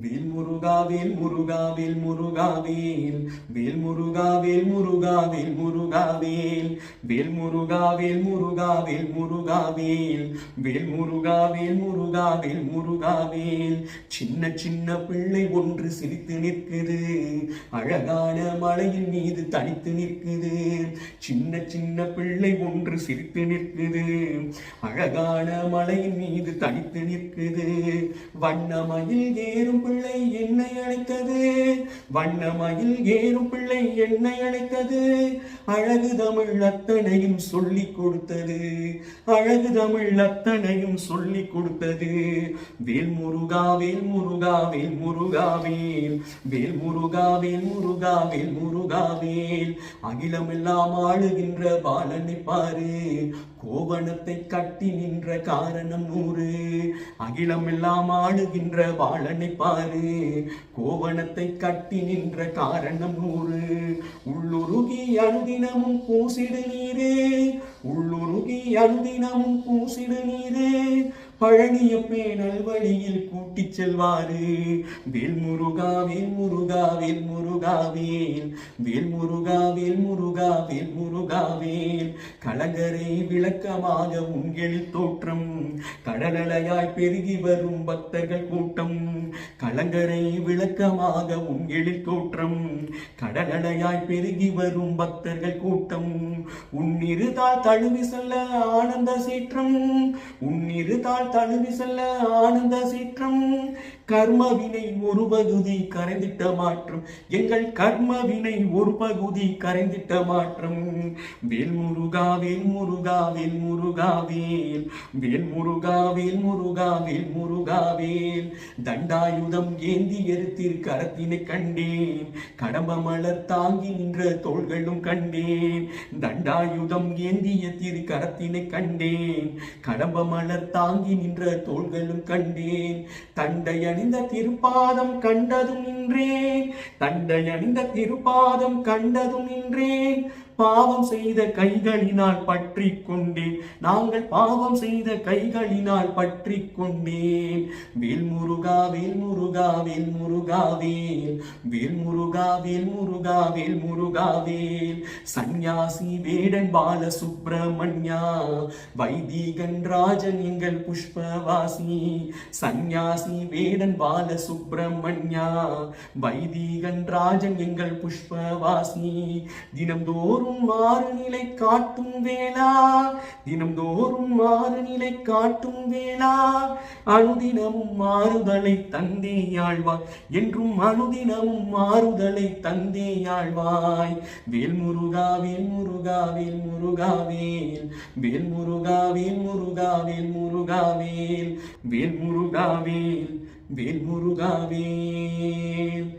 வேல் முருகா வேல் முருகா வேல் முருகா வேல் வேல் முருகா வேல் முருகா வேல் முருகா வேல் வேல் முருகா வேல் முருகா வேல் முருகா வேல் வேல் முருகா வேல் முருகா வேல் முருகா வேல் சின்ன சின்ன பிள்ளை ஒன்று சிரித்து நிற்குது, அழகான மலையின் மீது தனித்து நிற்குது. சின்ன சின்ன பிள்ளை ஒன்று சிரித்து நிற்குது, அழகான மலையின் மீது தனித்து நிற்குது. வண்ணமயில் ஏறும் பிள்ளை என்னை அழைத்தது, வண்ணமயில் ஏறும் பிள்ளை என்னை அழைத்தது. அழகு தமிழ் அத்தனையும் சொல்லிக் கொடுத்தது, அழகு தமிழ் அத்தனையும் சொல்லிக் கொடுத்தது. வேல் முருகா வேல் முருகா வேல் முருகா வேல் வேல் முருகா வேல் முருகா வேல் முருகா வேல். அகிலமெல்லாம் ஆளுகின்ற பாலனை பாரு, கோவணத்தை கட்டி நின்ற காரணம் 100. அகிலமெல்லாம் ஆளுகின்ற பாலனை பாரு, கோவணத்தை கட்டி நின்ற காரணம் 100. உள்ளுருகி அனுதினமும் பூசிடு நீரே, உள்ளுருகி அனுதினமும் பூசிடு நீரே. பழனியப்பே நல்வழியில் கூட்டிச் செல்வாரு. வேல் முருகா வேல் முருகா வேல் முருகா வேல் வேல் முருகா வேல் முருகா வேல் முருகா வேல். கலங்கரை விளக்கமாக உங்களில் தோற்றம், கடலலையாய் பெருகி வரும் பக்தர்கள் கூட்டம். கலங்கரை விளக்கமாக உங்களில் தோற்றம், கடலலையாய் பெருகி வரும் பக்தர்கள் கூட்டம். உன்னிருதால் தழுவி செல்ல ஆனந்த சீற்றம், உன்னிருதால் தழுவி செல்ல ஆனந்த சீற்றம். கர்மவினை ஒரு பகுதி கரைந்திட்ட மாற்றம், எங்கள் கர்மவினை ஒரு பகுதி கரைந்திட்ட மாற்றம். வேல் முருகா வேல் முருகா வேல் முருகா வேல் வேல் முருகா வேல் முருகா வேல் முருகா வேல். தண்டாயுதம் ஏந்தி எரித்திரு கரத்தினை கண்டேன், கடம்ப மலர் தாங்கி நின்ற தோள்களும் கண்டேன். தண்டாயுதம் ஏந்திய திரு கரத்தினை கண்டேன், கடம்ப மலர் தாங்கி நின்ற தோள்களும் கண்டேன். தண்டை அணிந்த திருப்பாதம் கண்டதும் நின்றேன், தண்டை அணிந்த திருப்பாதம் கண்டதும் நின்றேன். பாவம் செய்த கைகளினால் பற்றி கொண்டேன், நாங்கள் பாவம் செய்த கைகளினால் பற்றி கொண்டேன். வேல் முருகா வேல் முருகா வேல் முருகா வேல் வேல் முருகா வேல் முருகா வேல் முருகா வேல். சந்நியாசி வேடன் பால சுப்பிரமணியா, வைதிகன் ராஜன் எங்கள் புஷ்பவாசி. சந்நியாசி வேடன் பால சுப்பிரமணியா, வைதிகன் ராஜன் எங்கள் புஷ்பவாசி. தினம்தோறும் மாறுநிலை காட்டும் வேளா, தினம்தோறும் மாறுநிலை காட்டும் வேளா. அனுதினமும் மாறுதலை தந்தே ஆழ்வாய், என்றும் அனுதினமும் மாறுதலை தந்தே ஆழ்வாய். வேல் முருகா வேல் முருகா வேல் முருகா வேல் வேல் முருகா வேல் முருகா வேல் முருகா வேல் வேல் முருகா வேல் வேல் முருகா வேல்.